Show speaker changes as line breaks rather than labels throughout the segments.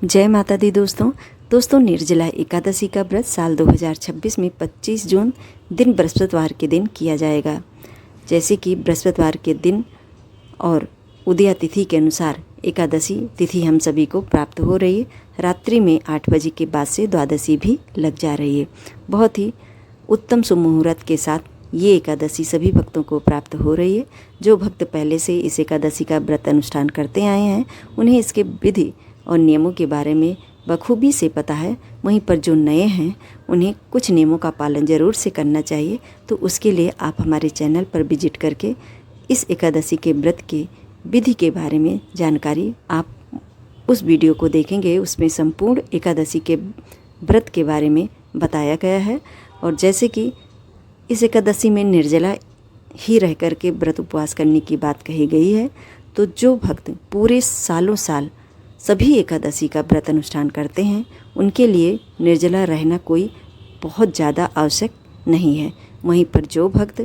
जय माता दी दोस्तों निर्जला एकादशी का व्रत साल 2026 में 25 जून दिन बृहस्पतिवार के दिन किया जाएगा। जैसे कि बृहस्पतिवार के दिन और उदया तिथि के अनुसार एकादशी तिथि हम सभी को प्राप्त हो रही है। रात्रि में 8 बजे के बाद से द्वादशी भी लग जा रही है। बहुत ही उत्तम सुमुहूर्त के साथ ये एकादशी सभी भक्तों को प्राप्त हो रही है। जो भक्त पहले से इस एकादशी का व्रत अनुष्ठान करते आए हैं उन्हें इसके विधि और नियमों के बारे में बखूबी से पता है। वहीं पर जो नए हैं उन्हें कुछ नियमों का पालन ज़रूर से करना चाहिए। तो उसके लिए आप हमारे चैनल पर विजिट करके इस एकादशी के व्रत के विधि के बारे में जानकारी आप उस वीडियो को देखेंगे। उसमें संपूर्ण एकादशी के व्रत के बारे में बताया गया है। और जैसे कि इस एकादशी में निर्जला ही रह कर के व्रत उपवास करने की बात कही गई है, तो जो भक्त पूरे सालों साल सभी एकादशी का व्रत अनुष्ठान करते हैं उनके लिए निर्जला रहना कोई बहुत ज़्यादा आवश्यक नहीं है। वहीं पर जो भक्त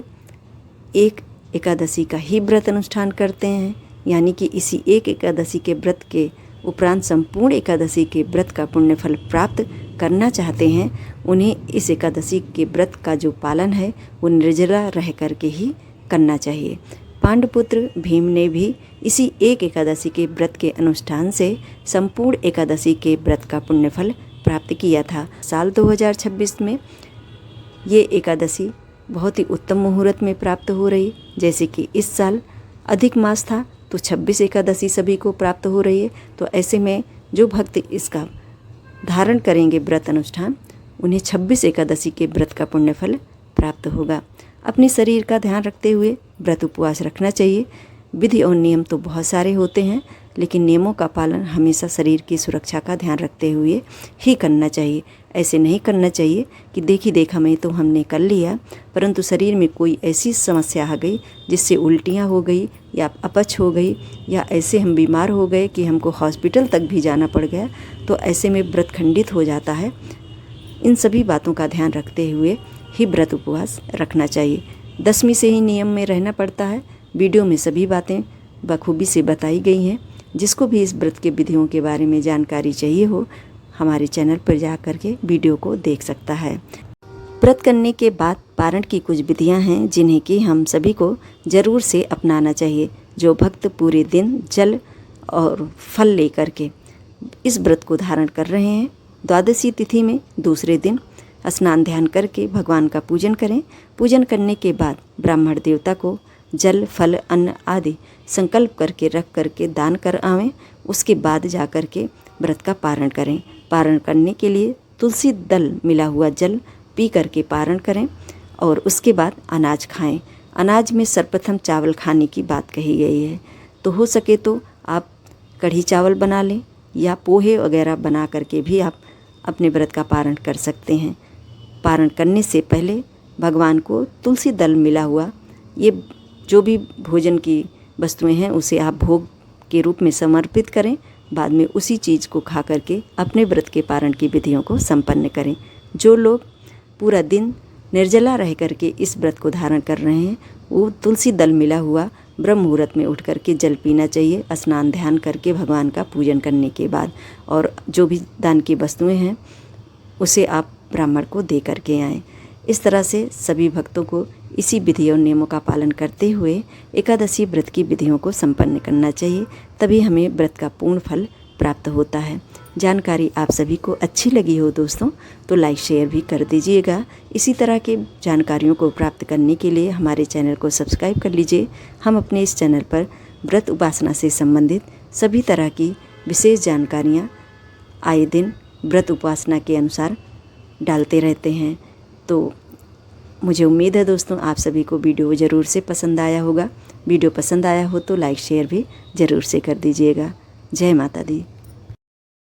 एक एकादशी का ही व्रत अनुष्ठान करते हैं, यानी कि इसी एक एकादशी के व्रत के उपरांत संपूर्ण एकादशी के व्रत का पुण्य फल प्राप्त करना चाहते हैं, उन्हें इस एकादशी के व्रत का जो पालन है वो निर्जला रह करके ही करना चाहिए। पांडुपुत्र भीम ने भी इसी एक एकादशी के व्रत के अनुष्ठान से संपूर्ण एकादशी के व्रत का पुण्यफल प्राप्त किया था। साल 2026 में ये एकादशी बहुत ही उत्तम मुहूर्त में प्राप्त हो रही। जैसे कि इस साल अधिक मास था तो 26 एकादशी सभी को प्राप्त हो रही है। तो ऐसे में जो भक्त इसका धारण करेंगे व्रत अनुष्ठान, उन्हें 26 एकादशी के व्रत का पुण्यफल प्राप्त होगा। अपने शरीर का ध्यान रखते हुए व्रत उपवास रखना चाहिए। विधि और नियम तो बहुत सारे होते हैं, लेकिन नियमों का पालन हमेशा शरीर की सुरक्षा का ध्यान रखते हुए ही करना चाहिए। ऐसे नहीं करना चाहिए कि देखी देखा में तो हमने कर लिया, परंतु शरीर में कोई ऐसी समस्या आ गई जिससे उल्टियाँ हो गई या अपच हो गई या ऐसे हम बीमार हो गए कि हमको हॉस्पिटल तक भी जाना पड़ गया, तो ऐसे में व्रत खंडित हो जाता है। इन सभी बातों का ध्यान रखते हुए ही व्रत उपवास रखना चाहिए। 10वीं से ही नियम में रहना पड़ता है। वीडियो में सभी बातें बखूबी से बताई गई हैं। जिसको भी इस व्रत के विधियों के बारे में जानकारी चाहिए हो, हमारे चैनल पर जा कर के वीडियो को देख सकता है। व्रत करने के बाद पारण की कुछ विधियां हैं जिन्हें कि हम सभी को ज़रूर से अपनाना चाहिए। जो भक्त पूरे दिन जल और फल लेकर के इस व्रत को धारण कर रहे हैं, द्वादशी तिथि में दूसरे दिन स्नान ध्यान करके भगवान का पूजन करें। पूजन करने के बाद ब्राह्मण देवता को जल फल अन्न आदि संकल्प करके रख करके दान कर आवें। उसके बाद जा कर के व्रत का पारण करें। पारण करने के लिए तुलसी दल मिला हुआ जल पी करके पारण करें और उसके बाद अनाज खाएं। अनाज में सर्वप्रथम चावल खाने की बात कही गई है, तो हो सके तो आप कढ़ी चावल बना लें या पोहे वगैरह बना करके भी आप अपने व्रत का पारण कर सकते हैं। पारण करने से पहले भगवान को तुलसी दल मिला हुआ ये जो भी भोजन की वस्तुएं हैं उसे आप भोग के रूप में समर्पित करें। बाद में उसी चीज़ को खा करके अपने व्रत के पारण की विधियों को संपन्न करें। जो लोग पूरा दिन निर्जला रह करके इस व्रत को धारण कर रहे हैं, वो तुलसी दल मिला हुआ ब्रह्म मुहूर्त में उठ करके जल पीना चाहिए, स्नान ध्यान करके भगवान का पूजन करने के बाद। और जो भी दान की वस्तुएं हैं उसे आप ब्राह्मण को दे करके आएँ। इस तरह से सभी भक्तों को इसी विधि और नियमों का पालन करते हुए एकादशी व्रत की विधियों को संपन्न करना चाहिए, तभी हमें व्रत का पूर्ण फल प्राप्त होता है। जानकारी आप सभी को अच्छी लगी हो दोस्तों तो लाइक शेयर भी कर दीजिएगा। इसी तरह के जानकारियों को प्राप्त करने के लिए हमारे चैनल को सब्सक्राइब कर लीजिए। हम अपने इस चैनल पर व्रत उपासना से संबंधित सभी तरह की विशेष जानकारियाँ आए दिन व्रत उपासना के अनुसार डालते रहते हैं। तो मुझे उम्मीद है दोस्तों आप सभी को वीडियो ज़रूर से पसंद आया होगा। वीडियो पसंद आया हो तो लाइक शेयर भी ज़रूर से कर दीजिएगा। जय माता दी।